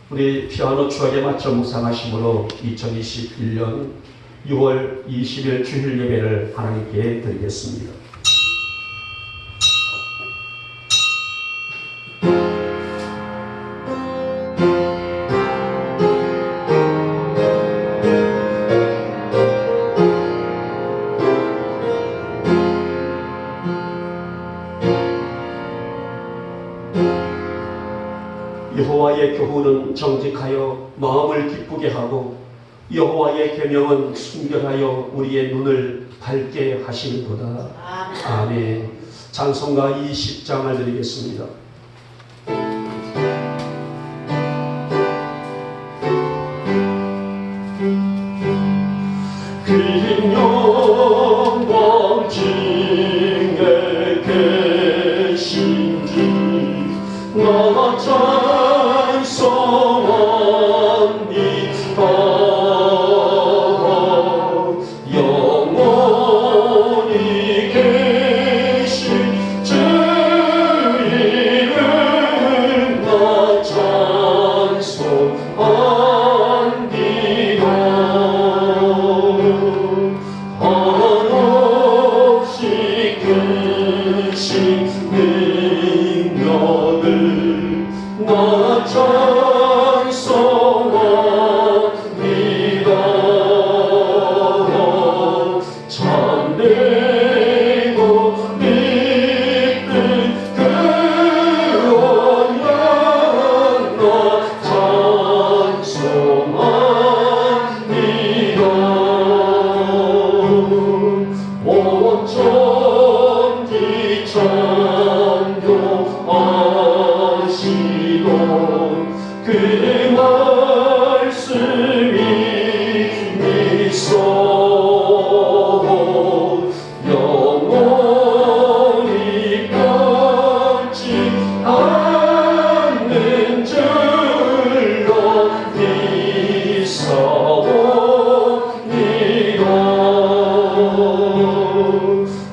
우리 피아노 추억에 맞춰 묵상하심으로 2021년 6월 20일 주일 예배를 하나님께 드리겠습니다. 여호와의 교훈은 정직하여 마음을 기쁘게 하고 여호와의 계명은 순결하여 우리의 눈을 밝게 하시는도다. 아멘. 찬송가 20장을 드리겠습니다. 긴 영광 중에 계신 주 나 찬송합니다. 영원히 계신 주 이름 나 찬송합니다. 한없이 크신 능력을 나 찬송합니다. 참되고 믿는 그 언약 나 찬송합니다. 온 천지 찬송하시고 그 말씀이 미소 영원히 변치 않는 줄로 믿사옵니다.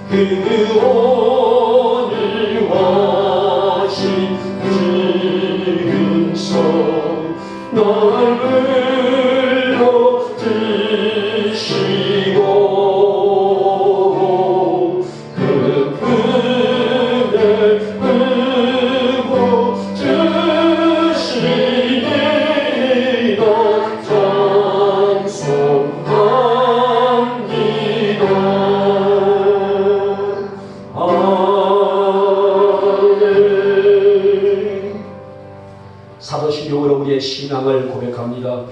그 오늘 와신 지금서 날 불러드시고 그 은혜 풀고 주시니 나 찬송합니다. 사도신경으로 우리의 신앙을 고백합니다.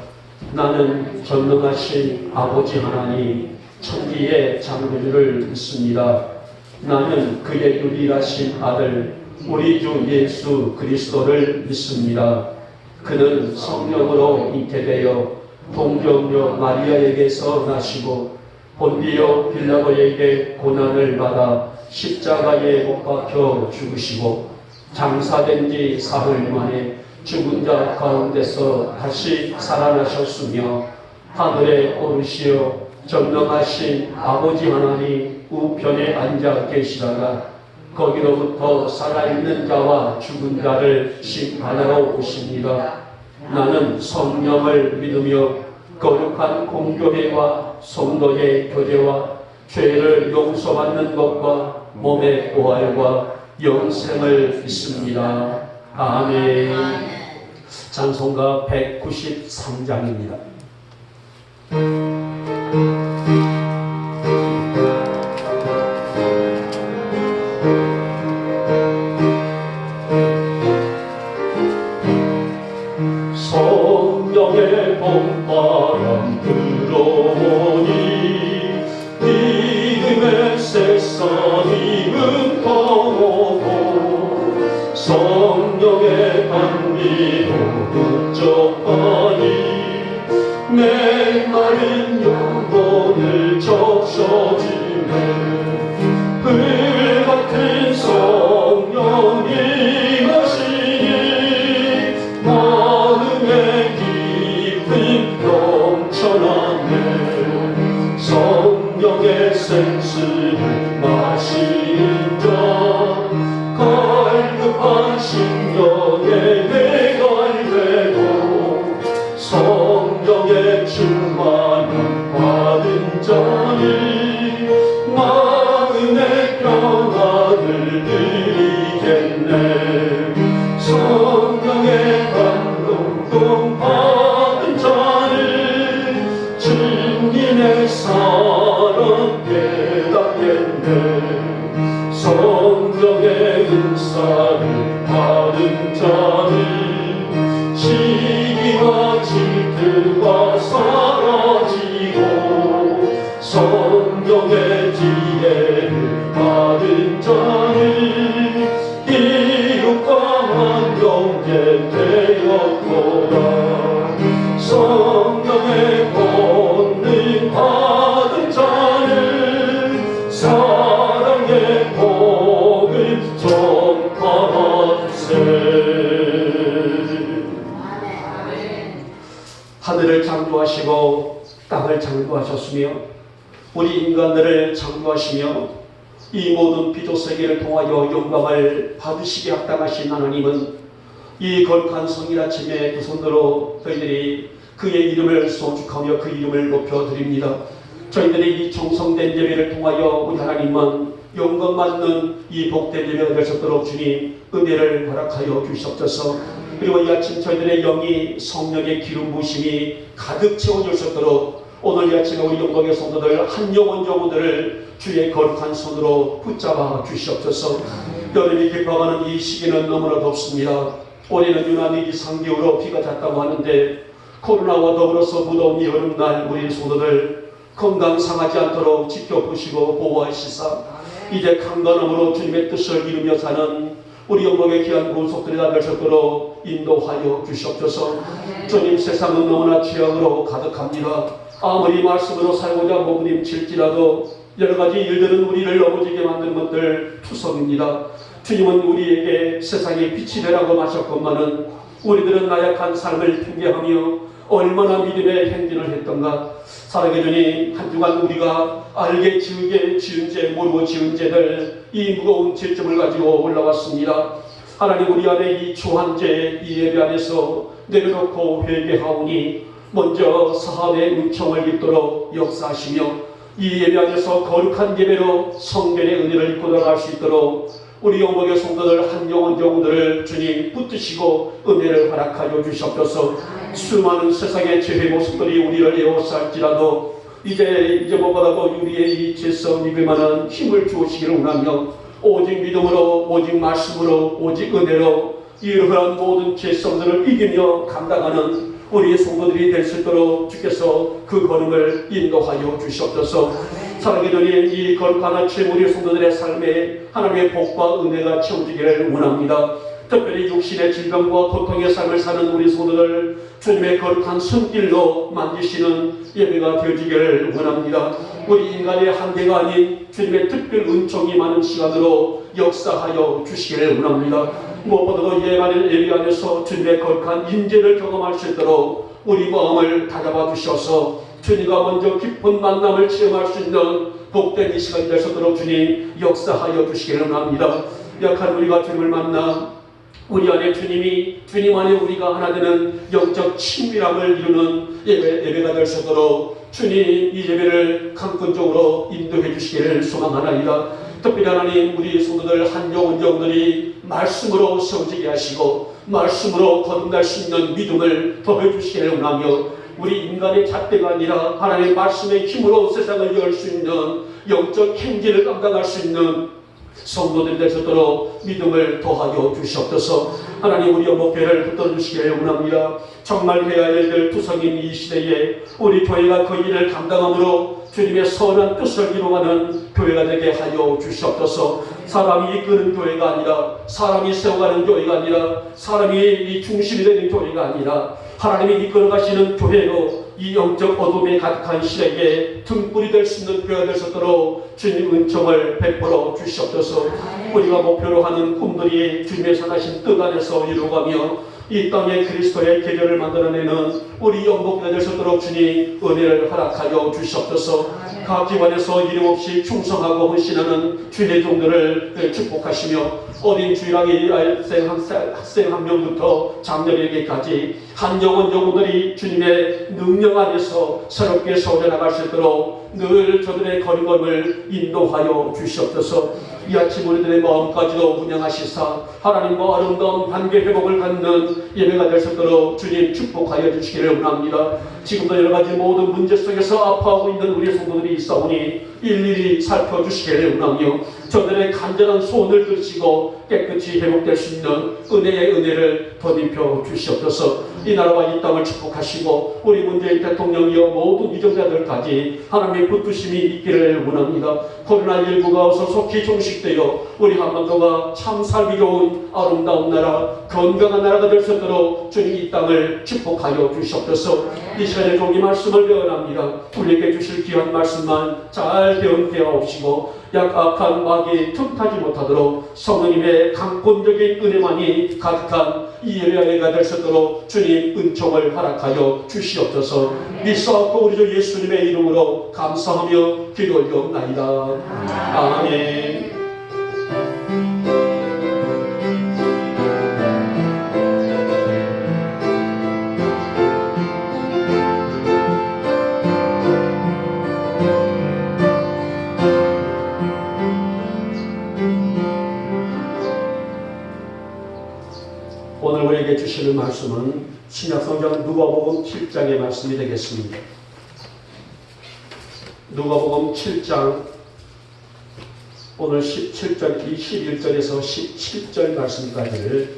나는 전능하신 아버지 하나님 천지의 창조주를 믿습니다. 나는 그의 유일하신 아들 우리 주 예수 그리스도를 믿습니다. 그는 성령으로 잉태되어 동정녀 마리아에게서 나시고 본디오 빌라도에게 고난을 받아 십자가에 못 박혀 죽으시고 장사된 지 사흘 만에 죽은 자 가운데서 다시 살아나셨으며 하늘에 오르시어 전능하신 아버지 하나님 우편에 앉아 계시다가 거기로부터 살아있는 자와 죽은 자를 심판하러 오십니다. 나는 성령을 믿으며 거룩한 공교회와 성도의 교제와 죄를 용서받는 것과 몸의 부활과 영생을 믿습니다. 아멘. 찬송가 193장입니다. 성령의 봄바람 불어오니 믿음의 새싹이 문터오고 성령의 감기로 북적하니 메마른 영혼을 적셔주네. 불같은 성령이 가시니 마음의 깊은 넘쳐나네. 성령의 생수를 마시는 자 갈급한 심령에 내갈 되고 성령의 충만함 받은 자는 마음의 평안을 누리겠네. 성령의 감동 받은 자는 주님의 사랑 깨닫겠네. 성령의 은사를 받은 자는 시기와 질투가 사라지고 성령의 지혜를 받은 자는 이웃과 한 형제 되었도다. 성령의 권능 받은 자는 사랑의 복을 전파하세. 하늘을 창조하시고 땅을 창조하셨으며 우리 인간들을 창조하시며 이 모든 피조 세계를 통하여 영광을 받으시게 합당하신 하나님은 이 거룩한 성일 아침에 두 손으로 저희들이 그의 이름을 송축하며 그 이름을 높여드립니다. 저희들이 이 정성된 예배를 통하여 우리 하나님만 영광 받는 이 복된 예배가 되셨도록 주님 은혜를 허락하여 주시옵소서. 그리고 이 아침 저희들의 영이 성령의 기름 부으심이 가득 채워주셨도록 오늘 이 아침에 우리 영광의 성도들 한 영혼 영혼들을 주의 거룩한 손으로 붙잡아 주시옵소서. 여름이 깊어가는 이 시기는 너무나 덥습니다. 올해는 유난히 이상기후로 비가 잦다고 하는데 코로나와 더불어서 무더운 이 여름날 우리 성도들 건강 상하지 않도록 지켜보시고 보호하시사 이제 강건함으로 주님의 뜻을 이루며 사는 우리 영광의 귀한 구속들이 다 되셨도록 인도하여 주시옵소서. 주님 세상은 너무나 죄악으로 가득합니다. 아무리 말씀으로 살고자 몸부림칠지라도 여러가지 일들은 우리를 넘어지게 만드는 것들 투성입니다. 주님은 우리에게 세상의 빛이 되라고 하셨건만은 우리들은 나약한 삶을 핑계하며 얼마나 믿음의 행진을 했던가. 사랑의 주님, 한 주간 우리가 알게 지으게 지은 죄 모르고 지은 죄들 이 무거운 죄점을 가지고 올라왔습니다. 하나님 우리 안에 이 추한 죄 이 예배 안에서 내려놓고 회개하오니 먼저 사함의 은총을 입도록 역사하시며 이 예배 안에서 거룩한 예배로 성전의 은혜를 입고 나갈 수 있도록 우리 영광의 성도들 한 영혼 영혼들을 주님 붙드시고 은혜를 허락하여 주시옵소서. 수많은 세상의 죄의 모습들이 우리를 에워쌀지라도 이제 무엇보다도 우리의 이 죄성 입에만한 힘을 주시기를 원하며 오직 믿음으로 오직 말씀으로 오직 은혜로 이러한 모든 죄성들을 이기며 감당하는 우리의 성도들이 될 수 있도록 주께서 그 걸음을 인도하여 주시옵소서. 사랑의 주님, 이 거룩한 아침 우리 성도들의 삶에 하나님의 복과 은혜가 채워지기를 원합니다. 특별히 육신의 질병과 고통의 삶을 사는 우리 성도들 주님의 거룩한 손길로 만지시는 예배가 되어지기를 원합니다. 우리 인간의 한계가 아닌 주님의 특별 은총이 많은 시간으로 역사하여 주시기를 원합니다. 무엇보다도 예배 안에서 주님의 거룩한 인재를 경험할 수 있도록 우리 마음을 다잡아 주셔서 주님과 먼저 깊은 만남을 체험할 수 있는 복된 이 시간이 되시도록 주님 역사하여 주시기를 원합니다. 약한 우리가 주님을 만나 우리 안에 주님 안에 우리가 하나 되는 영적 친밀함을 이루는 예배가 될 수 있도록 주님 이 예배를 강권적으로 인도해 주시기를 소망하나이다. 특별히 하나님 우리 성도들 한 영혼 영혼들이 말씀으로 세워지게 하시고 말씀으로 거듭날 수 있는 믿음을 더해 주시기를 원하며 우리 인간의 잣대가 아니라 하나님의 말씀의 힘으로 세상을 열 수 있는 영적 행진을 감당할 수 있는 성도들이 되셨도록 믿음을 더하여 주시옵소서. 하나님 우리 영목회를 붙들어 주시기를 원합니다. 정말 해야 할 일들 투성인 이 시대에 우리 교회가 그 일을 감당함으로 주님의 선한 뜻을 이루어가는 교회가 되게 하여 주시옵소서. 사람이 이끄는 교회가 아니라 사람이 세워가는 교회가 아니라 사람이 이 중심이 되는 교회가 아니라 하나님이 이끌어가시는 교회로 이 영적 어둠에 가득한 시대에 등불이 될 수 있는 교회가 될 수 있도록 주님 은총을 베풀어 주시옵소서. 우리가 목표로 하는 꿈들이 주님의 선하신 뜻 안에서 이루어가며 이 땅에 그리스도의 계절을 만들어내는 우리 영복이 될 수 있도록 주님 은혜를 허락하여 주시옵소서. 각 기관에서 이름없이 충성하고 헌신하는 주의 종들을 축복하시며 어린 주일학의 학생 한 명부터 장년에게까지 한 영혼들이 주님의 능력 안에서 새롭게 세워나갈 수 있도록 늘 저들의 걸음걸음을 인도하여 주시옵소서. 이 아침 우리들의 마음까지도 분양하시사 하나님과 아름다운 관계 회복을 갖는 예배가 될 수 있도록 주님 축복하여 주시기를 원합니다. 지금도 여러 가지 모든 문제 속에서 아파하고 있는 우리 성도들이 있사오니 일일이 살펴주시기를 원하며 저들의 간절한 소원을 들으시고 깨끗이 회복될 수 있는 은혜의 은혜를 덧입혀 주시옵소서. 이 나라와 이 땅을 축복하시고 우리 문재인 대통령이여 모든 위정자들까지 하나님의 붙드심이 있기를 원합니다. 코로나19가 소속히 종식되어 우리 한반도가 참 살기 좋은 아름다운 나라, 건강한 나라가 될 수 있도록 주님 이 땅을 축복하여 주시옵소서. 이 시간에 종이 말씀을 배워납니다. 우리에게 주실 귀한 말씀만 잘 배워옵시고 약악한 마귀에 틈타지 못하도록 성령님의 강권적인 은혜만이 가득한 이 예배가 될 수 있도록 주님 은총을 허락하여 주시옵소서. 믿사옵고 우리 주 예수님의 이름으로 감사하며 기도 올려옵나이다. 아멘. 오늘 우리에게 주시는 말씀은 신약성경 누가복음 7장의 말씀이 되겠습니다. 누가복음 7장 오늘 17절, 21절에서 17절 말씀까지를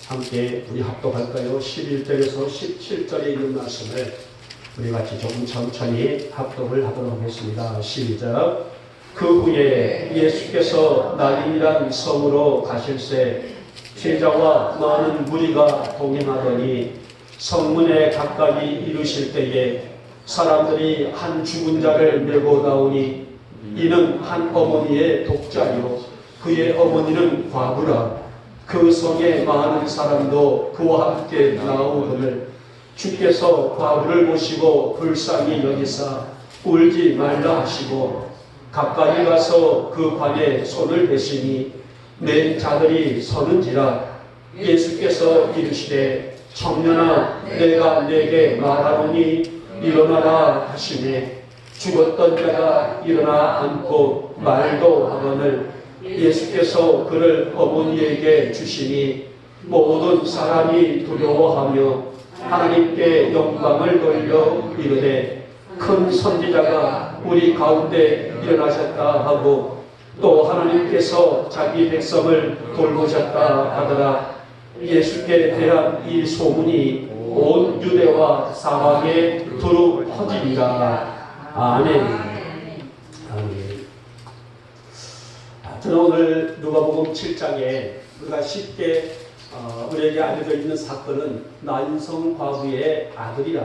함께 우리 합독할까요? 11절에서 17절에 있는 말씀을 우리 같이 조금 천천히 합독을 하도록 하겠습니다. 시작. 그 후에 예수께서 나인이란 성으로 가실새 제자와 많은 무리가 동행하더니 성문에 가까이 이르실 때에 사람들이 한 죽은 자를 메고 나오니 이는 한 어머니의 독자요 그의 어머니는 과부라. 그 성에 많은 사람도 그와 함께 나오거늘 주께서 과부를 보시고 불쌍히 여기사 울지 말라 하시고 가까이 가서 그 관에 손을 대시니 맨 자들이 서는지라. 예수께서 이르시되 청년아 내가 내게 말하노니 일어나라 하시매 죽었던 자가 일어나 앉고 말도 하거늘 예수께서 그를 어머니에게 주시니 모든 사람이 두려워하며 하나님께 영광을 돌려 이르되 큰 선지자가 우리 가운데 일어나셨다 하고 또 하나님께서 자기 백성을 돌보셨다 하더라. 예수께 대한 이 소문이 온 유대와 사방에 두루 퍼지리라. 아멘. 아멘. 저는 오늘 누가복음 7장에 우리가 쉽게 우리에게 알려져 있는 사건은 나인성 과부의 아들이라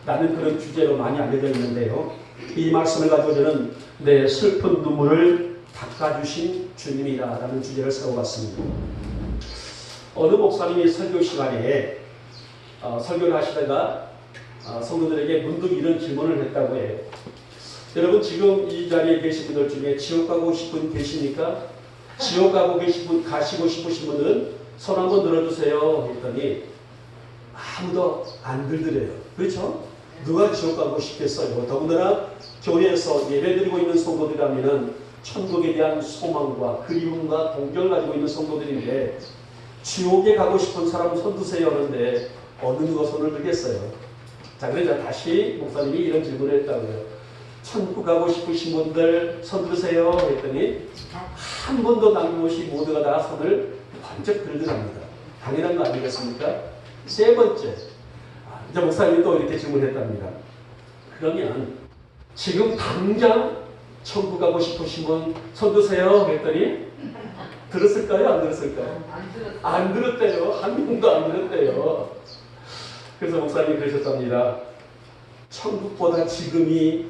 라는 그런 주제로 많이 알려져 있는데요. 이 말씀을 가지고 저는 내 슬픈 눈물을 닦아주신 주님이다 라는 주제를 세워봤습니다. 어느 목사님이 설교 시간에 설교를 하시다가 성도들에게 문득 이런 질문을 했다고 해요. 여러분 지금 이 자리에 계신 분들 중에 지옥 가고 싶은 분 계십니까? 지옥 가시고 싶으신 분들은 손 한번 들어주세요 했더니 아무도 안 들더래요. 그렇죠? 누가 지옥 가고 싶겠어요? 더군다나 교회에서 예배드리고 있는 성도들이라면 천국에 대한 소망과 그리움과 동경을 가지고 있는 성도들인데 지옥에 가고 싶은 사람 손 드세요 하는데 어느 누가 손을 들겠어요? 자, 그래서 다시 목사님이 이런 질문을 했다고요. 천국 가고 싶으신 분들 손 드세요 했더니 한 번도 남김없이 모두가 다 손을 번쩍 들더랍니다. 당연한 거 아니겠습니까? 세 번째, 이제 목사님이 또 이렇게 질문했답니다. 그러면 지금 당장 천국 가고 싶으신 분 손 드세요 했더니 들었을까요? 안 들었을까요? 안 들었대요. 한 명도 안 들었대요. 그래서 목사님이 그러셨답니다. 천국보다 지금이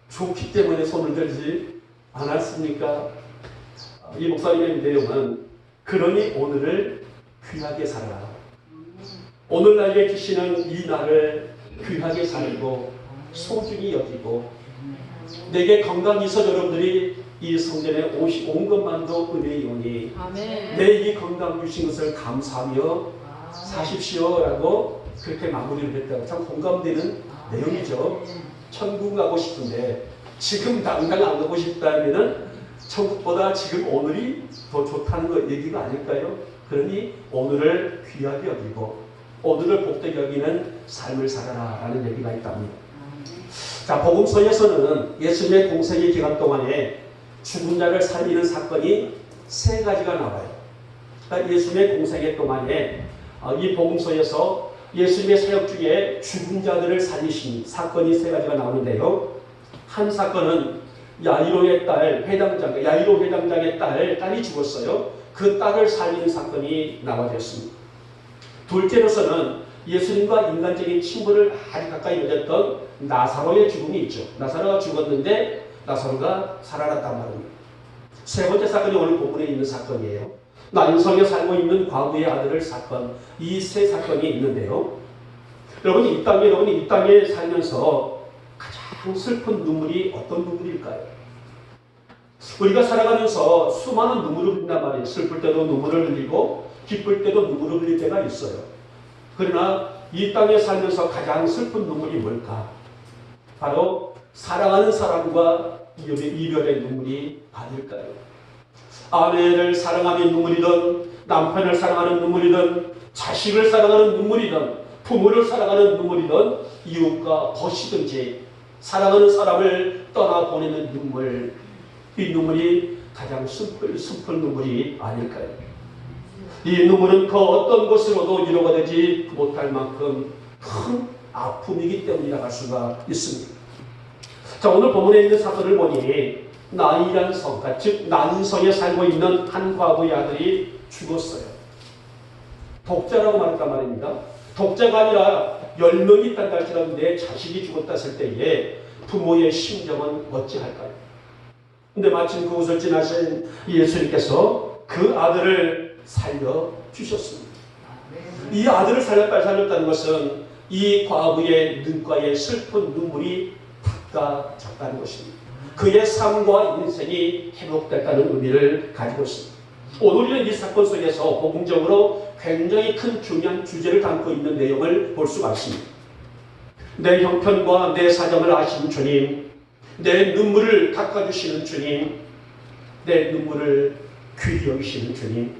좋기 때문에 손을 들지 않았습니까? 이 목사님의 내용은 그러니 오늘을 귀하게 살아라. 오늘날에 주시는 이 날을 귀하게 살고 소중히 여기고 내게 건강이 있어 여러분들이 이 성전에 온 것만도 은혜이오니 내 이 건강 주신 것을 감사하며 사십시오라고 그렇게 마무리를 했다고. 참 공감되는 내용이죠. 천국 가고 싶은데 지금 당장 안 가고 싶다면은 천국보다 지금 오늘이 더 좋다는 거 얘기가 아닐까요? 그러니 오늘을 귀하게 여기고 오늘을 복되게 여기는 삶을 살아라 라는 얘기가 있답니다. 자, 복음서에서는 예수님의 공생의 기간 동안에 죽은 자를 살리는 사건이 세 가지가 나와요. 그러니까 예수님의 공생의 동안에 이 복음서에서 예수님의 사역 중에 죽은 자들을 살리신 사건이 세 가지가 나오는데요. 한 사건은 야이로 회당장의 딸이 죽었어요. 그 딸을 살리는 사건이 나와졌습니다. 둘째로서는 예수님과 인간적인 친분을 아주 가까이 맺었던 나사로의 죽음이 있죠. 나사로가 죽었는데 나사로가 살아났단 말입니다. 세 번째 사건이 오늘 본문에 있는 사건이에요. 나인성에 살고 있는 과부의 아들을 사건. 이 세 사건이 있는데요. 여러분 이 땅에 살면서 가장 슬픈 눈물이 어떤 눈물일까요? 우리가 살아가면서 수많은 눈물을 흘린단 말이에요. 슬플 때도 눈물을 흘리고 기쁠 때도 눈물을 흘릴 때가 있어요. 그러나 이 땅에 살면서 가장 슬픈 눈물이 뭘까? 바로 사랑하는 사람과 이별의 눈물이 아닐까요? 아내를 사랑하는 눈물이든 남편을 사랑하는 눈물이든 자식을 사랑하는 눈물이든 부모를 사랑하는 눈물이든 이웃과 벗이든지 사랑하는 사람을 떠나보내는 눈물, 이 눈물이 가장 슬픈 눈물이 아닐까요? 이 눈물은 그 어떤 것으로도 위로가 되지 못할 만큼 큰 아픔이기 때문이라고 할 수가 있습니다. 자, 오늘 본문에 있는 사건을 보니 나인이라는 성, 즉 난성에 살고 있는 한 과부의 아들이 죽었어요. 독자라고 말했단 말입니다. 독자가 아니라 10명이 있다는 할지라도 내 자식이 죽었다 했을 때에 부모의 심정은 어찌할까요? 근데 마침 그곳을 지나신 예수님께서 그 아들을 살려주셨습니다. 이 아들을 살렸다는 것은 이 과부의 눈가에 슬픈 눈물이 닦아졌다는 것입니다. 그의 삶과 인생이 회복됐다는 의미를 가지고 있습니다. 오늘 우리는 이 사건 속에서 복음적으로 굉장히 큰 중요한 주제를 담고 있는 내용을 볼 수가 있습니다. 내 형편과 내 사정을 아시는 주님, 내 눈물을 닦아주시는 주님, 내 눈물을 귀히 여기시는 주님,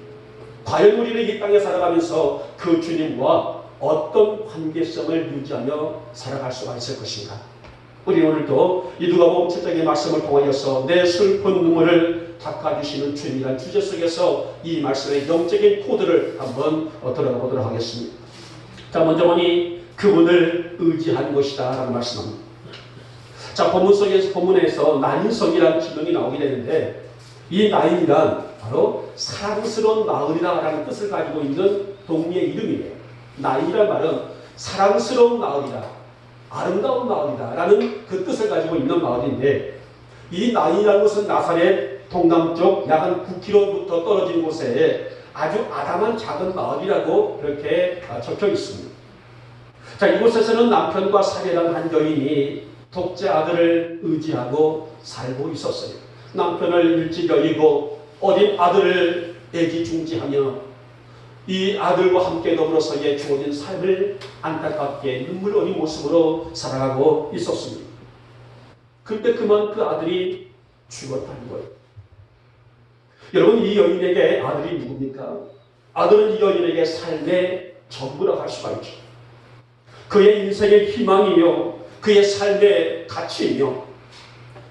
과연 우리는 이 땅에 살아가면서 그 주님과 어떤 관계성을 유지하며 살아갈 수가 있을 것인가? 우리 오늘도 이 누가복음 7장의 말씀을 통하여서 내 슬픈 눈물을 닦아주시는 주님이라는 주제 속에서 이 말씀의 영적인 코드를 한번 들어가 보도록 하겠습니다. 자, 먼저 보니 그분을 의지한 것이다 라고 말씀합니다. 자, 본문에서 나인성이라는 지명이 나오게 되는데 이 나인이란 바로 사랑스러운 마을이라는 뜻을 가지고 있는 동리의 이름이에요. 나인이란 말은 사랑스러운 마을이다, 아름다운 마을이다 라는 그 뜻을 가지고 있는 마을인데, 이 나인이라는 것은 나사렛 동남쪽 약 한 9km부터 떨어진 곳에 아주 아담한 작은 마을이라고 그렇게 적혀 있습니다. 자, 이곳에서는 남편과 살해한 한 여인이 독자 아들을 의지하고 살고 있었어요. 남편을 일찍 여의고 어린 아들을 애지중지하며 이 아들과 함께 더불어서의 주어진 삶을 안타깝게 눈물 어린 모습으로 살아가고 있었습니다. 그런데 그만 그 아들이 죽었다는 거예요. 여러분, 이 여인에게 아들이 누굽니까? 아들은 이 여인에게 삶의 전부라고 할 수가 있죠. 그의 인생의 희망이며 그의 삶의 가치이며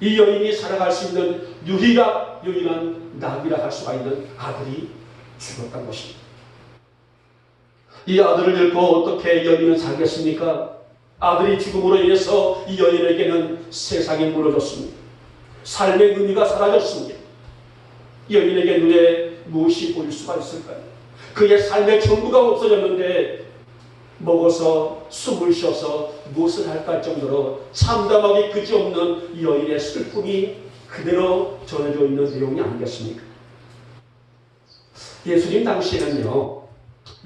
이 여인이 살아갈 수 있는 유일한 낙이라 할 수가 있는 아들이 죽었다는 것입니다. 이 아들을 잃고 어떻게 여인은 살겠습니까? 아들이 죽음으로 인해서 이 여인에게는 세상이 무너졌습니다. 삶의 의미가 사라졌습니다. 여인에게 눈에 무엇이 보일 수가 있을까요? 그의 삶의 전부가 없어졌는데 먹어서 숨을 쉬어서 무엇을 할까 할 정도로 참담하기 그지없는 이 여인의 슬픔이 그대로 전해져 있는 내용이 아니겠습니까? 예수님 당시에는요,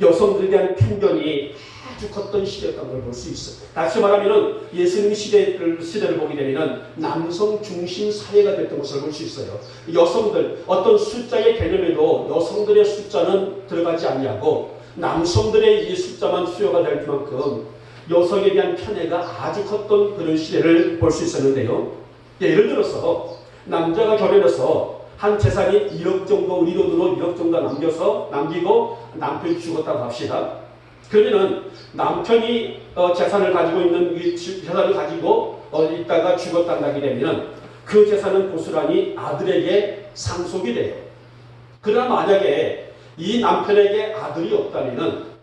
여성들에 대한 편견이 아주 컸던 시대였던 걸 볼 수 있어요. 다시 말하면 예수님 시대를 보게 되면 남성 중심 사회가 됐던 것을 볼 수 있어요. 여성들, 어떤 숫자의 개념에도 여성들의 숫자는 들어가지 아니하고 남성들의 이 숫자만 수요가 될 만큼 여성에 대한 편애가 아주 컸던 그런 시대를 볼 수 있었는데요. 예를 들어서 남자가 결혼해서 한 재산이 1억 정도, 우리 돈으로 1억 정도 남기고 남편이 죽었다고 합시다. 그러면은 남편이 재산을 가지고 있는 재산을 가지고 있다가 죽었다고 되면 그 재산은 고스란히 아들에게 상속이 돼요. 그러나 만약에 이 남편에게 아들이 없다면은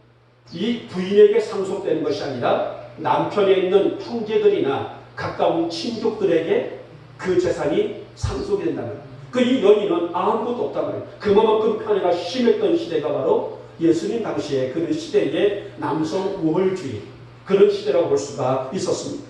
이 부인에게 상속되는 것이 아니라 남편에 있는 형제들이나 가까운 친족들에게 그 재산이 상속이 된다는 거예요. 이 여인은 아무것도 없단 말이에요. 그만큼 편애가 심했던 시대가 바로 예수님 당시에 그런 시대의 남성 우월주의 그런 시대라고 볼 수가 있었습니다.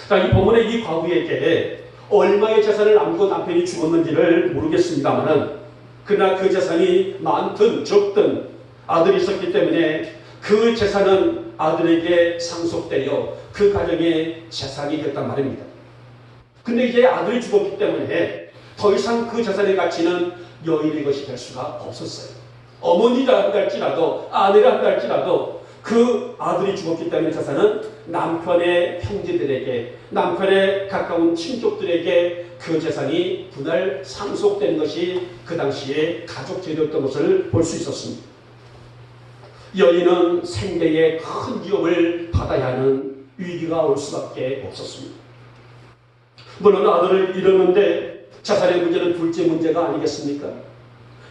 자, 이 본문의 이 과부에게 얼마의 재산을 남기고 남편이 죽었는지를 모르겠습니다만은 그러나 그 재산이 많든 적든 아들이 있었기 때문에 그 재산은 아들에게 상속되어 그 가정의 재산이 됐단 말입니다. 근데 이제 아들이 죽었기 때문에 더 이상 그 재산의 가치는 여인의 것이 될 수가 없었어요. 어머니라 한다 할지라도 아내라 한다 할지라도 그 아들이 죽었기 때문에 재산은 남편의 형제들에게 남편의 가까운 친족들에게 그 재산이 분할 상속된 것이 그 당시에 가족제도였던 것을 볼 수 있었습니다. 여인은 생계에 큰 위협을 받아야 하는 위기가 올 수밖에 없었습니다. 물론 아들을 잃었는데 재산의 문제는 둘째 문제가 아니겠습니까?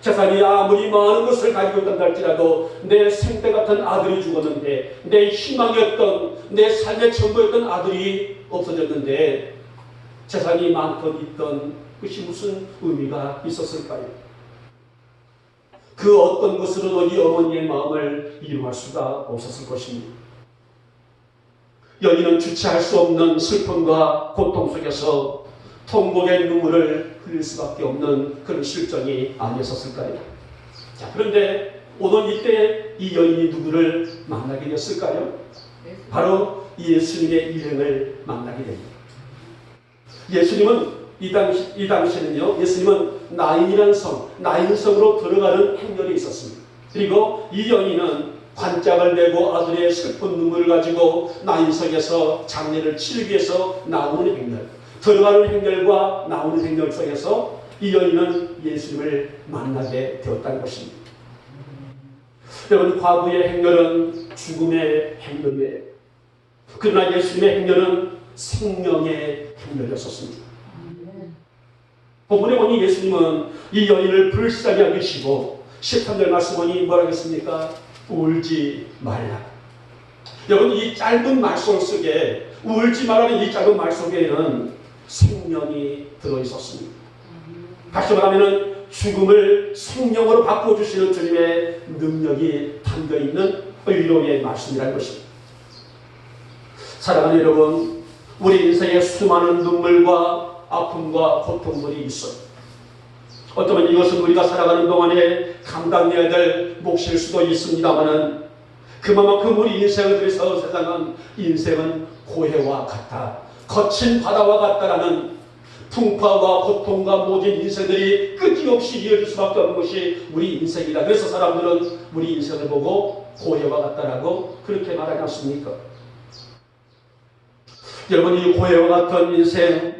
재산이 아무리 많은 것을 가지고 있다 할지라도 내 생때 같은 아들이 죽었는데 내 희망이었던 내 삶의 전부였던 아들이 없어졌는데 재산이 많건 있던 그것이 무슨 의미가 있었을까요? 그 어떤 것으로도 이 어머니의 마음을 이루할 수가 없었을 것입니다. 여인은 주체할 수 없는 슬픔과 고통 속에서 통곡의 눈물을 흘릴 수밖에 없는 그런 실정이 아니었을까요? 자, 그런데 오늘 이때 이 여인이 누구를 만나게 되었을까요? 바로 예수님의 일행을 만나게 됩니다. 예수님은 이 당시에는요, 예수님은 나인성으로 들어가는 행렬이 있었습니다. 그리고 이 여인은 관짝을 내고 아들의 슬픈 눈물을 가지고 나인성에서 장례를 치르기 위해서 나오는 행렬, 들어가는 행렬과 나오는 행렬 속에서 이 여인은 예수님을 만나게 되었다는 것입니다. 여러분, 과부의 행렬은 죽음의 행렬이에요. 그러나 예수님의 행렬은 생명의 행렬이었습니다. 본문에 보니 예수님은 이 여인을 불쌍히 여기시고 13절 말씀 보니 뭐라 하겠습니까? 울지 말라. 여러분, 이 짧은 말씀 속에 울지 말라는 이 짧은 말 속에는 생명이 들어있었습니다. 다시 말하면 죽음을 생명으로 바꿔주시는 주님의 능력이 담겨있는 위로의 말씀이라는 것입니다. 사랑하는 여러분, 우리 인생에 수많은 눈물과 아픔과 고통들이 있어요. 어쩌면 이것은 우리가 살아가는 동안에 감당해야 될 몫일 수도 있습니다만은 그만큼 우리 인생을 들여서 세상은 인생은 고해와 같다, 거친 바다와 같다라는 풍파와 고통과 모든 인생들이 끊임없이 이어질 수밖에 없는 것이 우리 인생이다. 그래서 사람들은 우리 인생을 보고 고해와 같다라고 그렇게 말하지 않습니까? 여러분, 이 고해와 같은 인생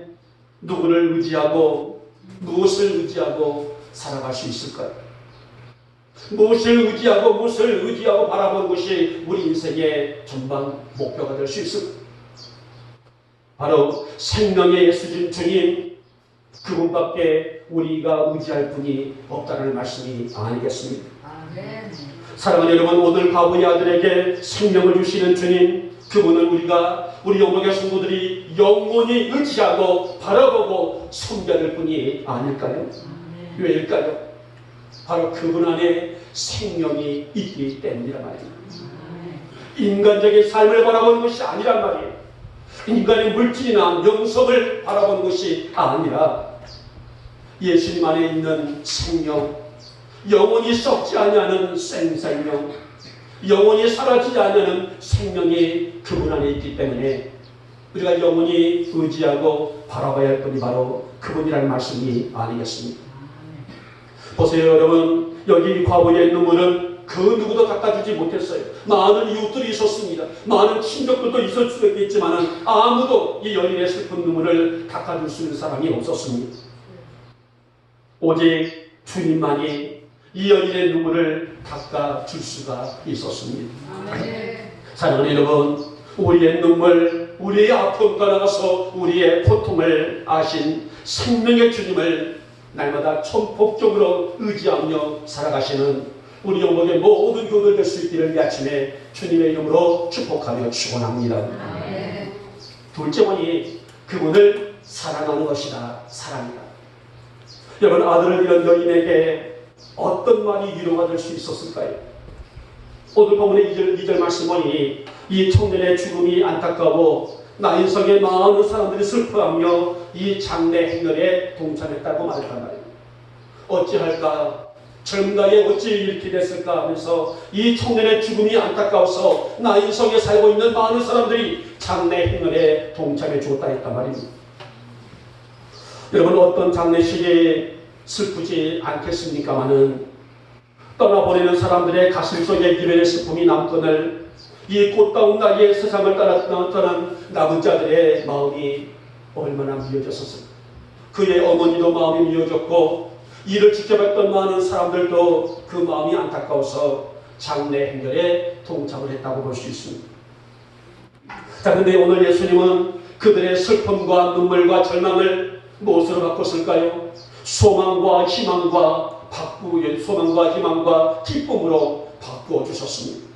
누구를 의지하고 무엇을 의지하고 살아갈 수 있을까요? 무엇을 의지하고 바라보는 것이 우리 인생의 전반 목표가 될 수 있을까요? 바로 생명의 예수님 주님, 그분밖에 우리가 의지할 분이 없다는 말씀이 아니겠습니까? 아멘. 사랑하는 여러분, 오늘 과부의 아들에게 생명을 주시는 주님, 그분을 우리 영광의 성도들이 영원히 의지하고 바라보고 섬겨야 될 분이 아닐까요? 왜일까요? 바로 그분 안에 생명이 있기 때문이란 말입니다. 인간적인 삶을 바라보는 것이 아니란 말이에요. 인간의 물질이나 명성을 바라보는 것이 아니라 예수님 안에 있는 생명, 영원히 썩지 아니하는 생생명, 영원히 사라지지 않는 생명이 그분 안에 있기 때문에 우리가 영원히 의지하고 바라봐야 할 분이 바로 그분이라는 말씀이 아니겠습니까? 보세요 여러분, 여기 과거의 눈물은 그 누구도 닦아주지 못했어요. 많은 이웃들이 있었습니다. 많은 친척들도 있을 수 있겠지만 아무도 이 여인의 슬픈 눈물을 닦아줄 수 있는 사람이 없었습니다. 오직 주님만이 이 여인의 눈물을 닦아줄 수가 있었습니다. 사랑하는 여러분, 우리의 눈물, 우리의 아픔과 나가서 우리의 고통을 아신 생명의 주님을 날마다 천폭적으로 의지하며 살아가시는 우리 영목의 모든 교들 될 수 있기를 이 아침에 주님의 이름으로 축복하며 축원합니다. 둘째 원이 그분을 사랑하는 것이다. 사랑이다. 여러분, 아들을 잃은 여인에게 어떤 말이 위로가 될 수 있었을까요? 오늘 본문의 2절 말씀 보니 이 청년의 죽음이 안타까워 나인성의 많은 사람들이 슬퍼하며 이 장례 행렬에 동참했다고 말했단 말이에요. 어찌할까? 젊은 나이에 어찌 이렇게 됐을까 하면서 이 청년의 죽음이 안타까워서 나인성에 살고 있는 많은 사람들이 장례 행렬에 동참해 주었다 했단 말입니다. 여러분, 어떤 장례식이 슬프지 않겠습니까마는 떠나보내는 사람들의 가슴 속에 기별의 슬픔이 남거늘 이 꽃다운 나이에 세상을 떠난 남은 자들의 마음이 얼마나 미어졌었습니까? 그의 어머니도 마음이 미어졌고 이를 지켜봤던 많은 사람들도 그 마음이 안타까워서 장례 행렬에 동참을 했다고 볼 수 있습니다. 자, 근데 오늘 예수님은 그들의 슬픔과 눈물과 절망을 무엇으로 바꿨을까요? 소망과 희망과 기쁨으로 바꾸어 주셨습니다.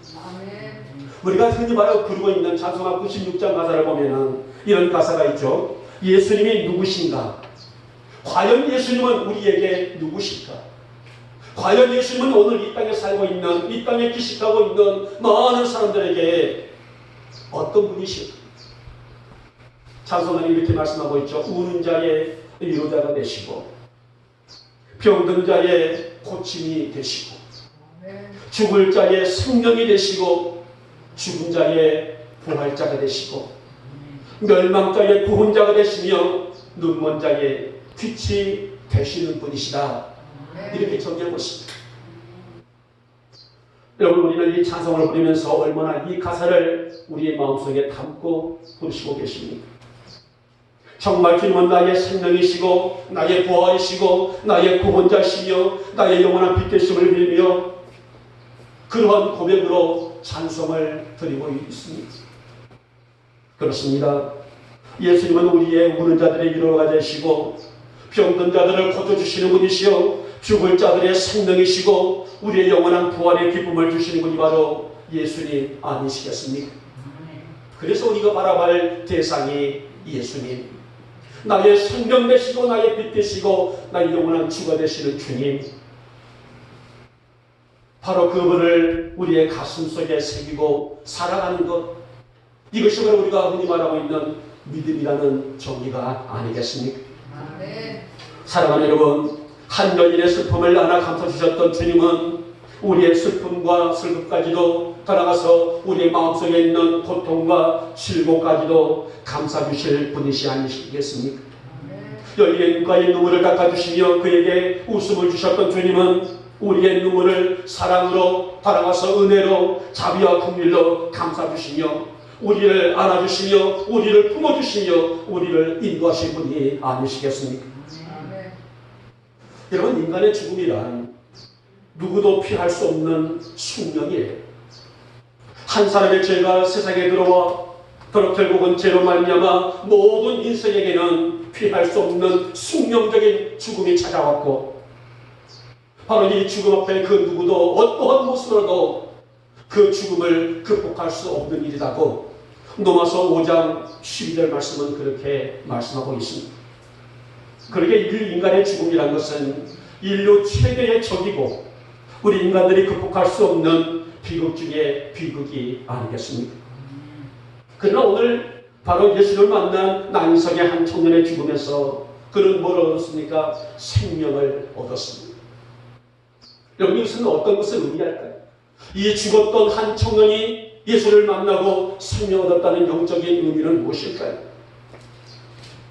우리가 흔히 말하고 부르고 있는 찬송가 96장 가사를 보면은 이런 가사가 있죠. 예수님이 누구신가? 과연 예수님은 우리에게 누구실까? 과연 예수님은 오늘 이 땅에 살고 있는, 이 땅에 기식하고 있는 많은 사람들에게 어떤 분이실까? 찬송가는 이렇게 말씀하고 있죠. 우는 자의 위로자가 되시고 병든 자의 고침이 되시고 죽을 자의 생명이 되시고 죽은 자의 부활자가 되시고 멸망자의 구원자가 되시며 눈먼 자의 빛이 되시는 분이시다. 이렇게 정리하고 있습니다. 여러분, 우리는 이 찬송을 부르면서 얼마나 이 가사를 우리의 마음속에 담고 부르시고 계십니까? 정말 주님은 나의 생명이시고 나의 부활이시고 나의 구원자시며 나의 영원한 빛 되심을 빌며 그러한 고백으로 찬송을 드리고 있습니다. 그렇습니다. 예수님은 우리의 우는 자들의 위로가 되시고 병든 자들을 고쳐주시는 분이시요 죽을 자들의 생명이시고 우리의 영원한 부활의 기쁨을 주시는 분이 바로 예수님 아니시겠습니까? 그래서 우리가 바라볼 대상이 예수님, 나의 생명 되시고 나의 빛 되시고 나의 영원한 주가 되시는 주님, 바로 그분을 우리의 가슴 속에 새기고 살아가는 것, 이것이 바로 우리가 흔히 말하고 있는 믿음이라는 정의가 아니겠습니까? 사랑하는 여러분, 한 여인의 슬픔을 하나 감춰주셨던 주님은 우리의 슬픔과 슬픔까지도 따라가서 우리의 마음속에 있는 고통과 실고까지도 감싸주실 분이시 아니시겠습니까? 여인의 눈가의 눈물을 닦아주시며 그에게 웃음을 주셨던 주님은 우리의 눈물을 사랑으로 따라가서 은혜로 자비와 긍휼로 감싸주시며 우리를 안아주시며 우리를 품어주시며 우리를 인도하실 분이 아니시겠습니까? 여러분, 인간의 죽음이란 누구도 피할 수 없는 숙명이에요. 한 사람의 죄가 세상에 들어와 결국은 죄로 말미암아 모든 인생에게는 피할 수 없는 숙명적인 죽음이 찾아왔고 바로 이 죽음 앞에 그 누구도 어떠한 모습으로도 그 죽음을 극복할 수 없는 일이라고 로마서 5장 12절 말씀은 그렇게 말씀하고 있습니다. 그러게 인간의 죽음이란 것은 인류 최대의 적이고 우리 인간들이 극복할 수 없는 비극 중에 비극이 아니겠습니까? 그러나 오늘 바로 예수를 만난 나인성의 한 청년의 죽음에서 그는 뭘 얻었습니까? 생명을 얻었습니다. 여러분, 이것은 어떤 것을 의미할까요? 이 죽었던 한 청년이 예수를 만나고 생명을 얻었다는 영적인 의미는 무엇일까요?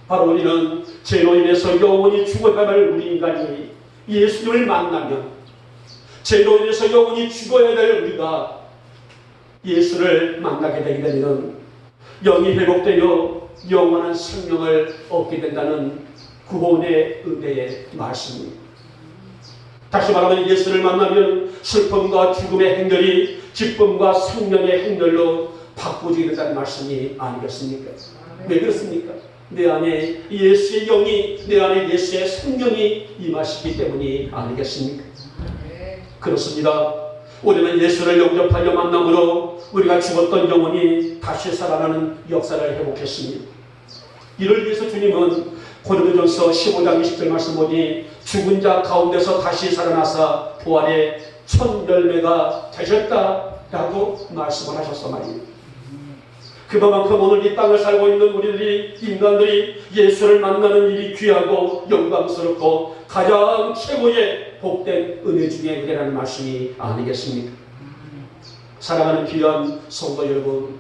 바로 우리는 죄로 인해서 영원히 죽어야 할 우리 인간이 예수님을 만나면, 죄로 인해서 영원히 죽어야 될 우리가 예수를 만나게 되게 되면 영이 회복되어 영원한 생명을 얻게 된다는 구원의 은혜의 말씀입니다. 다시 말하면 예수를 만나면 슬픔과 죽음의 행렬이 기쁨과 생명의 행렬로 바꾸어지게 된다는 말씀이 아니겠습니까? 왜 그렇습니까? 내 안에 예수의 영이, 내 안에 예수의 생명이 임하시기 때문이 아니겠습니까? 그렇습니다. 우리는 예수를 영접하여 만남으로 우리가 죽었던 영혼이 다시 살아나는 역사를 회복했습니다. 이를 위해서 주님은 고린도전서 15장 20절 말씀 보니 죽은 자 가운데서 다시 살아나사 부활의 첫 열매가 되셨다라고 말씀을 하셨단 말입니다. 그만큼 오늘 이 땅을 살고 있는 우리들이, 인간들이 예수를 만나는 일이 귀하고 영광스럽고 가장 최고의 복된 은혜 중에 은혜라는 말씀이 아니겠습니까? 사랑하는 귀한 성도 여러분,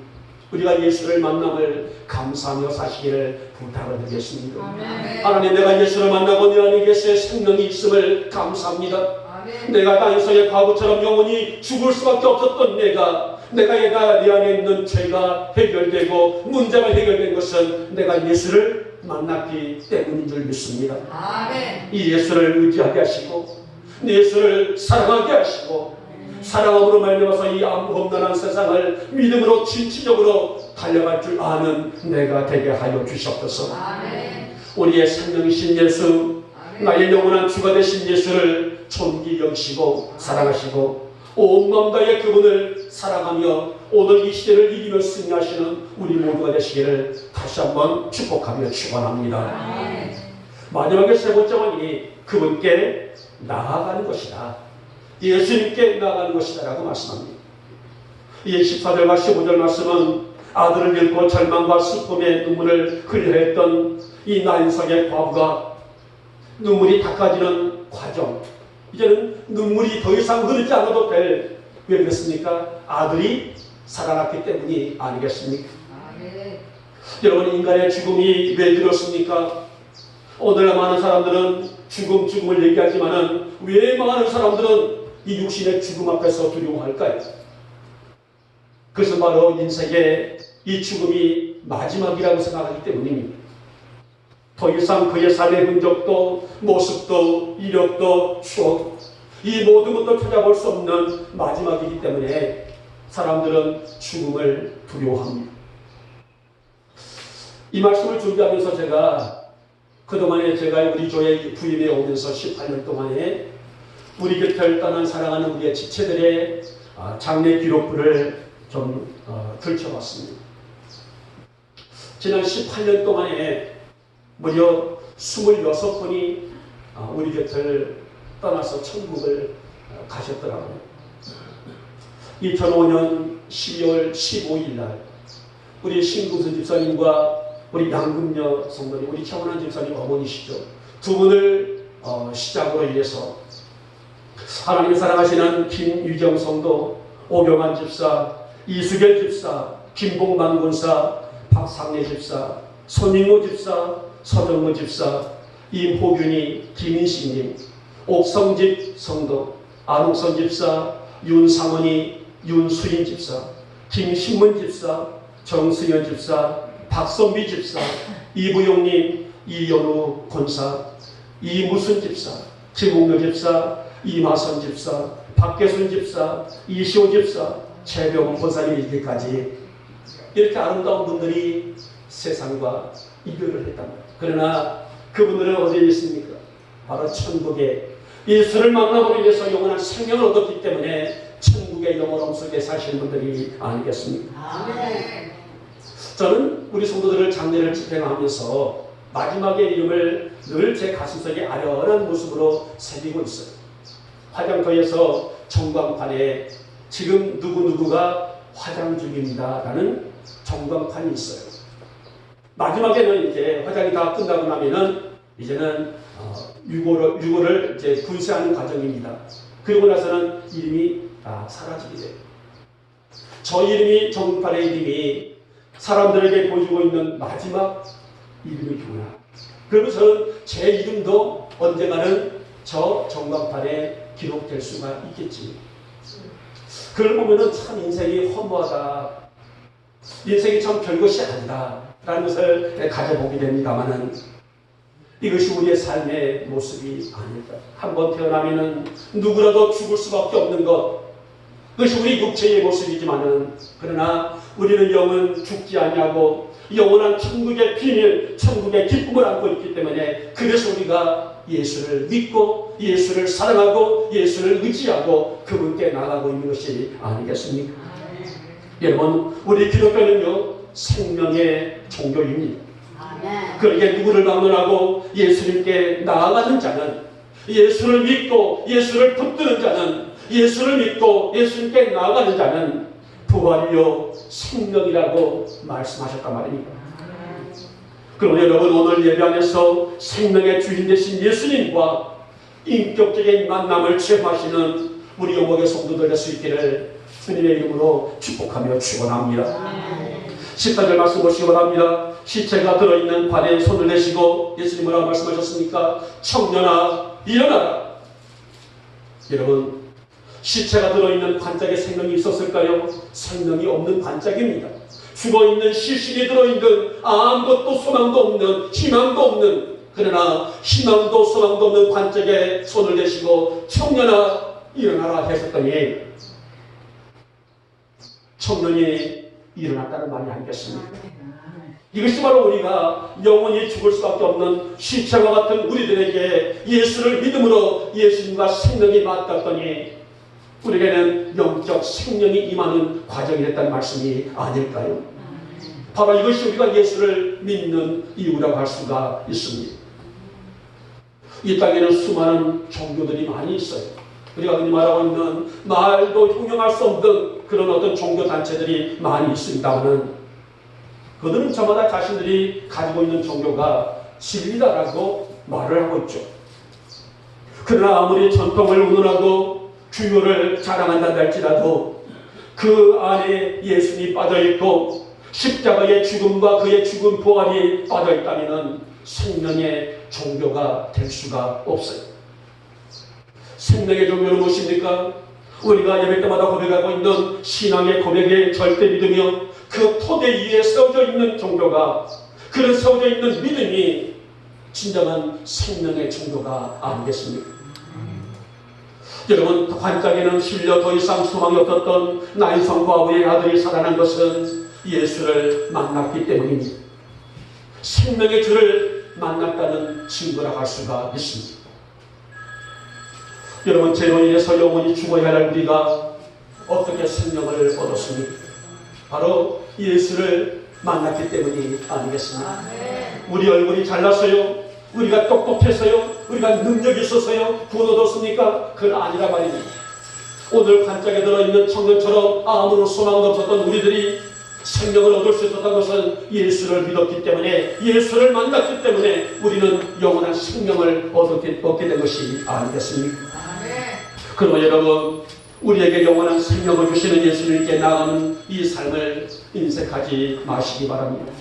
우리가 예수를 만남을 감사하며 사시기를 부탁을 드리겠습니다. 아멘. 하나님, 내가 예수를 만나고 내 안에 예수의 생명이 있음을 감사합니다. 아멘. 내가 땅에서의 과부처럼 영원히 죽을 수밖에 없었던 내가 내 안에 있는 죄가 해결되고 문제가 해결된 것은 내가 예수를 만났기 때문인 줄 믿습니다. 아멘. 이 예수를 의지하게 하시고 예수를 사랑하게 하시고 사랑함으로 말미암아서 이 험난한 세상을 믿음으로 진취적으로 달려갈 줄 아는 내가 되게 하여 주시옵소서. 아멘. 우리의 생명이신 예수, 아멘. 나의 영원한 주가 되신 예수를 존귀 여기시고 사랑하시고 온 마음 다해 그분을 사랑하며 오늘 이 시대를 이기며 승리하시는 우리 모두가 되시기를 다시 한번 축복하며 축원합니다. 아멘. 마지막에 세 번째 원이 그분께 나아가는 것이다. 예수님께 나아가는 것이다 라고 말씀합니다. 이 14절과 15절 말씀은 아들을 잃고 절망과 슬픔의 눈물을 흘려 했던 이 나인성의 과부가 눈물이 닦아지는 과정, 이제는 눈물이 더 이상 흐르지 않아도 될, 왜 그렇습니까? 아들이 살아났기 때문이 아니겠습니까? 여러분, 인간의 죽음이 왜 그렇습니까? 오늘날 많은 사람들은 죽음을 얘기하지만은 왜 많은 사람들은 이 육신의 죽음 앞에서 두려워할까요? 그것은 바로 인생의 이 죽음이 마지막이라고 생각하기 때문입니다. 더 이상 그의 삶의 흔적도 모습도 이력도 추억, 이 모든 것도 찾아볼 수 없는 마지막이기 때문에 사람들은 죽음을 두려워합니다. 이 말씀을 준비하면서 그동안에 제가 우리 교회 부임에 오면서 18년 동안에 우리 곁을 떠난 사랑하는 우리의 지체들의 장례 기록부를 좀 들춰봤습니다. 지난 18년 동안에 무려 26분이 우리 곁을 떠나서 천국을 가셨더라고요. 2005년 12월 15일 날 우리 신금순 집사님과 우리 양금녀 성도님, 우리 최원한 집사님 어머니시죠. 두 분을 시작으로 인해서 하나님을 사랑하시는 김유정 성도, 오병환 집사, 이수결 집사, 김봉만 군사, 박상래 집사, 손인모 집사, 서정모 집사, 임호균이, 김인식님, 옥성집 성도, 안옥선 집사, 윤상원이, 윤수인 집사, 김신문 집사, 정승현 집사, 박선비 집사, 이부용님, 이연우 권사, 이무순 집사, 김웅료 집사, 이마선 집사, 박계순 집사, 이시호 집사, 최병원 권사님 이렇게까지 이렇게 아름다운 분들이 세상과 이별을 했단 말이에요. 그러나 그분들은 어디에 있습니까? 바로 천국에 예수를 만남으로 인해서 영원한 생명을 얻었기 때문에 천국의 영원함 속에 사시는 분들이 아니겠습니까? 아멘. 저는 우리 성도들을 장례를 집행하면서 마지막의 이름을 늘 제 가슴속에 아련한 모습으로 새기고 있어요. 화장터에서 전광판에 지금 누구누구가 화장 중입니다 라는 전광판이 있어요. 마지막에는 이제 화장이 다 끝나고 나면은 이제는 유고를 이제 분쇄하는 과정입니다. 그리고 나서는 이름이 다 사라지게 돼요. 저 이름이 정판의 이름이 사람들에게 보여주고 있는 마지막 이름이구나. 그러면 저는 제 이름도 언젠가는 저 전광판에 기록될 수가 있겠지. 그걸 보면은 참 인생이 허무하다. 인생이 참 별것이 아니다. 라는 것을 가져보게 됩니다만은 이것이 우리의 삶의 모습이 아닐까. 한번 태어나면은 누구라도 죽을 수밖에 없는 것. 그것이 우리 육체의 모습이지만은 그러나 우리는 영은 죽지 아니하고 영원한 천국의 비밀, 천국의 기쁨을 안고 있기 때문에 그래서 우리가 예수를 믿고 예수를 사랑하고 예수를 의지하고 그분께 나가고 있는 것이 아니겠습니까? 여러분, 우리 기독교는요 생명의 종교입니다. 그러기에 누구를 방문하고 예수님께 나아가는 자는, 예수를 믿고 예수를 붙드는 자는, 예수를 믿고 예수님께 나아가는 자는 부활이요 생명이라고 말씀하셨단 말입니다. 그럼 여러분, 오늘 예배 안에서 생명의 주인 되신 예수님과 인격적인 만남을 체험하시는 우리 영목의 성도들 될 수 있기를 주님의 이름으로 축복하며 축원합니다. 18절 말씀 보시기 바랍니다. 시체가 들어있는 관에 손을 내시고 예수님 뭐라고 말씀하셨습니까? 청년아 일어나라. 여러분, 시체가 들어있는 관짝에 생명이 있었을까요? 생명이 없는 관짝입니다. 죽어있는 시신이 들어있는 아무것도 소망도 없는, 희망도 없는, 그러나 희망도 소망도 없는 관짝에 손을 대시고 청년아 일어나라 하셨더니 청년이 일어났다는 말이 아니겠습니까? 이것이 바로 우리가 영원히 죽을 수밖에 없는 시체와 같은 우리들에게 예수를 믿음으로 예수님과 생명이 맞닿더니 우리에게는 영적 생명이 임하는 과정이 됐다는 말씀이 아닐까요? 바로 이것이 우리가 예수를 믿는 이유라고 할 수가 있습니다. 이 땅에는 수많은 종교들이 많이 있어요. 우리가 흔히 말하고 있는 말도 형용할 수 없는 그런 어떤 종교단체들이 많이 있습니다만 그들은 저마다 자신들이 가지고 있는 종교가 진리다라고 말을 하고 있죠. 그러나 아무리 전통을 운운하고 규율을 자랑한다 할지라도 그 안에 예수님이 빠져있고 십자가의 죽음과 그의 죽음 부활이 빠져있다면 생명의 종교가 될 수가 없어요. 생명의 종교는 무엇입니까? 우리가 예배 때마다 고백하고 있는 신앙의 고백의 절대 믿으며 그 토대 위에 세워져 있는 종교가, 그런 세워져 있는 믿음이 진정한 생명의 종교가 아니겠습니까? 여러분, 관짝에는 실려 더 이상 소망이 없었던 나인성 과부의 아들이 살아난 것은 예수를 만났기 때문입니다. 생명의 주를 만났다는 증거라 할 수가 있습니다. 여러분, 죄로 인해서 영원히 죽어야 할 우리가 어떻게 생명을 얻었습니까? 바로 예수를 만났기 때문이 아니겠습니까? 우리 얼굴이 잘났어요? 우리가 똑똑해서요? 우리가 능력이 있어서요? 구원 얻었습니까? 그건 아니라 말입니다. 오늘 관짝에 들어있는 청년처럼 아무런 소망도 없었던 우리들이 생명을 얻을 수 있었던 것은 예수를 믿었기 때문에, 예수를 만났기 때문에 우리는 영원한 생명을 얻게 된 것이 아니겠습니까? 그러면 여러분, 우리에게 영원한 생명을 주시는 예수님께 나아가는 이 삶을 인색하지 마시기 바랍니다.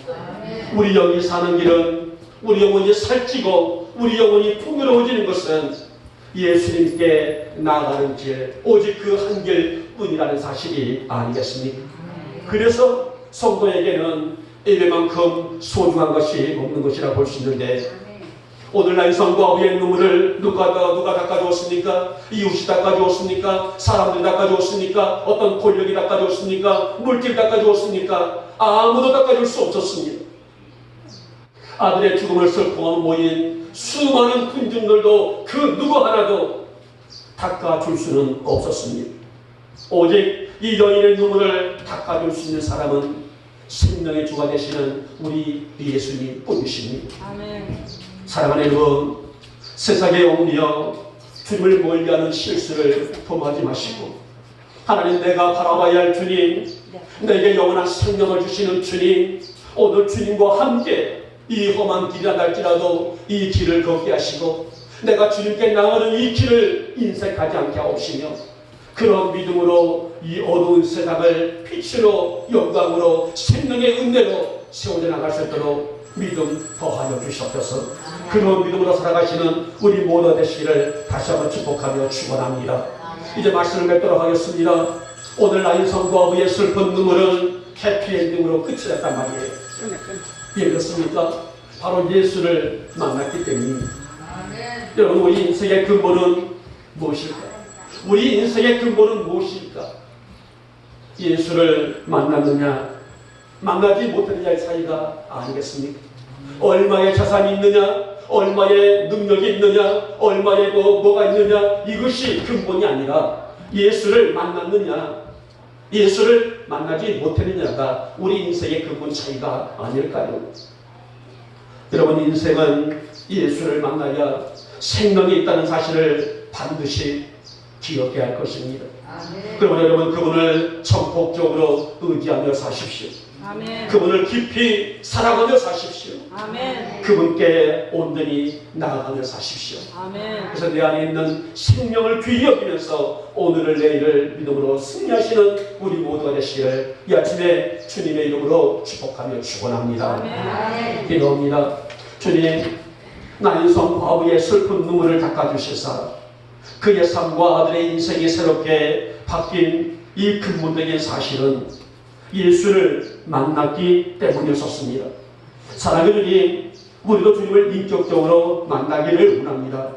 우리 영이 사는 길은, 우리 영혼이 살찌고 우리 영혼이 풍요로워지는 것은 예수님께 나아가는 길, 오직 그 한 길뿐이라는 사실이 아니겠습니까? 그래서 성도에게는 예배만큼 소중한 것이 없는 것이라 볼 수 있는데, 오늘 나인성과 아부의 눈물을 누가 닦아주었습니까? 이웃이 닦아주었습니까? 사람들이 닦아주었습니까? 어떤 권력이 닦아주었습니까? 물질이 닦아주었습니까? 아무도 닦아줄 수 없었습니다. 아들의 죽음을 슬퍼하며 모인 수많은 군중들도 그 누구 하나도 닦아줄 수는 없었습니다. 오직 이 여인의 눈물을 닦아줄 수 있는 사람은 생명의 주가 되시는 우리 예수님 뿐이십니다. 아멘. 사랑하는 여러분, 세상에 옮겨 주님을 멀리하는 실수를 범하지 마시고, 하나님, 내가 바라봐야 할 주님, 내게 영원한 생명을 주시는 주님, 오늘 주님과 함께 이 험한 길이라 할지라도 이 길을 걷게 하시고, 내가 주님께 나가는 이 길을 인색하지 않게 하옵시며, 그런 믿음으로 이 어두운 세상을 빛으로 영광으로 생명의 은혜로 세워져 나갈 수 있도록 믿음 더하여 주시옵소서. 그런 믿음으로 살아가시는 우리 모두 되시기를 다시 한번 축복하며 축원합니다. 이제 말씀을 맺도록 하겠습니다. 오늘 나인성 과부의 슬픈 눈물은 해피엔딩으로 끝이 났단 말이에요. 왜 그렇습니까? 바로 예수를 만났기 때문입니다. 여러분, 우리 인생의 근본은 무엇일까? 우리 인생의 근본은 무엇일까? 예수를 만났느냐 만나지 못했느냐의 차이가 아니겠습니까? 얼마의 자산이 있느냐, 얼마의 능력이 있느냐, 얼마의 뭐가 있느냐, 이것이 근본이 아니라 예수를 만났느냐, 예수를 만나지 못했느냐가 우리 인생의 근본 차이가 아닐까요? 여러분, 인생은 예수를 만나야 생명이 있다는 사실을 반드시 기억해야 할 것입니다. 그러면 여러분, 그분을 전폭적으로 의지하며 사십시오. 아멘. 그분을 깊이 사랑하며 사십시오. 아멘. 그분께 온전히 나아가며 사십시오. 아멘. 그래서 내 안에 있는 생명을 귀히 여기면서 오늘을 내일을 믿음으로 승리하시는 우리 모두가 되시기를 이 아침에 주님의 이름으로 축복하며 축원합니다. 아멘. 기도합니다. 주님, 나인성 과부의 슬픈 눈물을 닦아주시사 그의 삶과 아들의 인생이 새롭게 바뀐 이 근본적인 사실은 예수를 만났기 때문이었습니다. 사랑하는 주님, 우리도 주님을 인격적으로 만나기를 원합니다.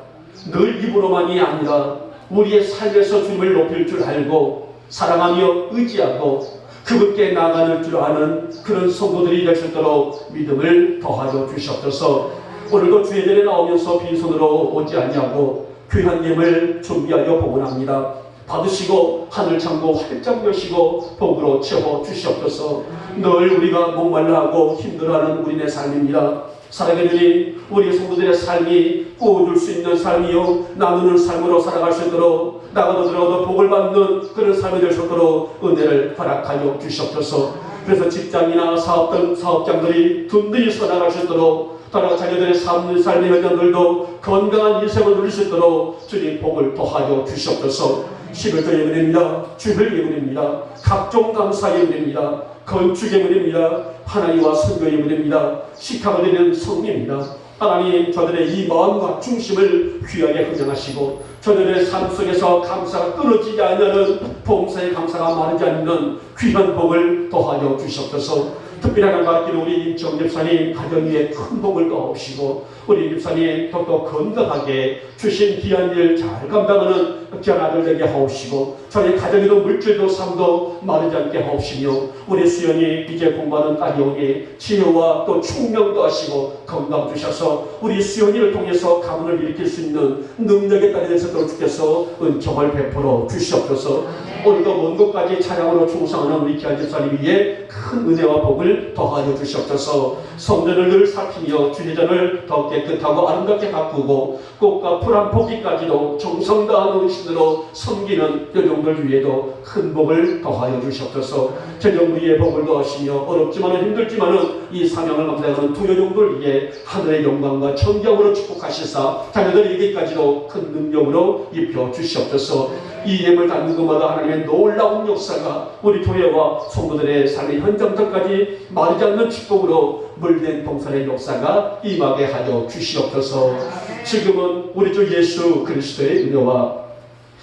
늘 입으로만이 아니라 우리의 삶에서 주님을 높일 줄 알고 사랑하며 의지하고 그분께 나아가는 줄 아는 그런 성도들이 될 수 있도록 믿음을 더하여 주시옵소서. 오늘도 주의 전에 나오면서 빈손으로 오지 아니하고 귀한 예물 준비하여 봉헌합니다. 받으시고 하늘 창고 활짝 여시고 복으로 채워 주시옵소서. 늘 우리가 목말라하고 힘들어하는 우리의 삶입니다. 사랑하는 주님, 우리 성도들의 삶이 꾸어줄 수 있는 삶이요 나누는 삶으로 살아갈 수 있도록 나가도 들어가도 복을 받는 그런 삶이 될 수 있도록 은혜를 허락하여 주시옵소서. 그래서 직장이나 사업장들이 든든히 서나갈 수 있도록 따라 자녀들의 삶의 현장들도 건강한 인생을 누릴 수 있도록 주님 복을 더하여 주시옵소서. 11조 예물입니다. 주일 예물입니다. 각종 감사 예물입니다. 건축 예물입니다. 하나님과 선교 예물입니다. 식탁을 드리는 성례입니다. 하나님, 저들의 이 마음과 중심을 귀하게 흥정하시고 저들의 삶 속에서 감사가 끊어지지 않는 봉사의 감사가 마르지 않는 귀한 복을 더하여 주시옵소서. 특별한 가르치는 우리 임정 집사님 가정 위에 큰 복을 더하시고 우리 집사님 더욱 건강하게 주신 귀한 일 잘 감당하는 귀한 아들 되게 하옵시고 저희 가정에도 물질도 삶도 마르지 않게 하옵시며 우리 수연이 이제 공부하는 딸이 오니 치유와 또 충명도 하시고 건강 주셔서 우리 수연이를 통해서 가문을 일으킬 수 있는 능력의 딸이 될 수 있도록 주께서 은총을 베풀어 주시옵소서. 오늘도 먼 곳까지 찬양으로 충성하는 우리 귀한 집사님 위에 큰 은혜와 복을 더하여 주시옵소서. 성전을 늘 살피며 주제전을 더 깨끗하고 아름답게 가꾸고 꽃과 풀 한 포기까지도 정성 다하는 신으로 섬기는 여종들 위에도 큰 복을 더하여 주시옵소서. 전영 위에 복을 더하시며 어렵지만은 힘들지만은 이 사명을 감당하는 두 여종들 위에 하늘의 영광과 천경으로 축복하시사 자녀들에게까지도 큰 능력으로 입혀 주시옵소서. 이 예물 닿는 것마다 하나님의 놀라운 역사가 우리 교회와 성도들의 삶의 현장들까지 마르지 않는 축복으로 물된 동산의 역사가 임하게 하여 주시옵소서. 지금은 우리 주 예수 그리스도의 은혜와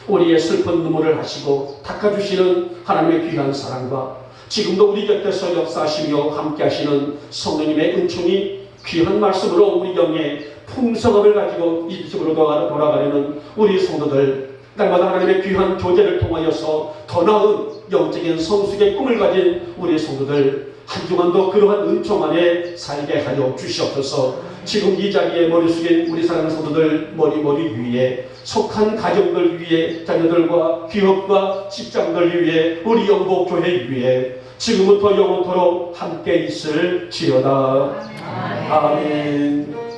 우리의 슬픈 눈물을 하시고 닦아주시는 하나님의 귀한 사랑과 지금도 우리 곁에서 역사하시며 함께 하시는 성령님의 은총이 귀한 말씀으로 우리 영의 풍성함을 가지고 이 집으로 돌아가려는 우리 성도들 날마다 하나님의 귀한 교제를 통하여서 더 나은 영적인 성숙의 꿈을 가진 우리 성도들 한 주간도 그러한 은총 안에 살게 하여 주시옵소서. 지금 이 자리에 머리 숙인 우리 사랑하는 성도들 머리 위에 속한 가정들 위에 자녀들과 기업과 직장들 위에 우리 영복교회 위에 지금부터 영원토록 함께 있을지어다. 아멘.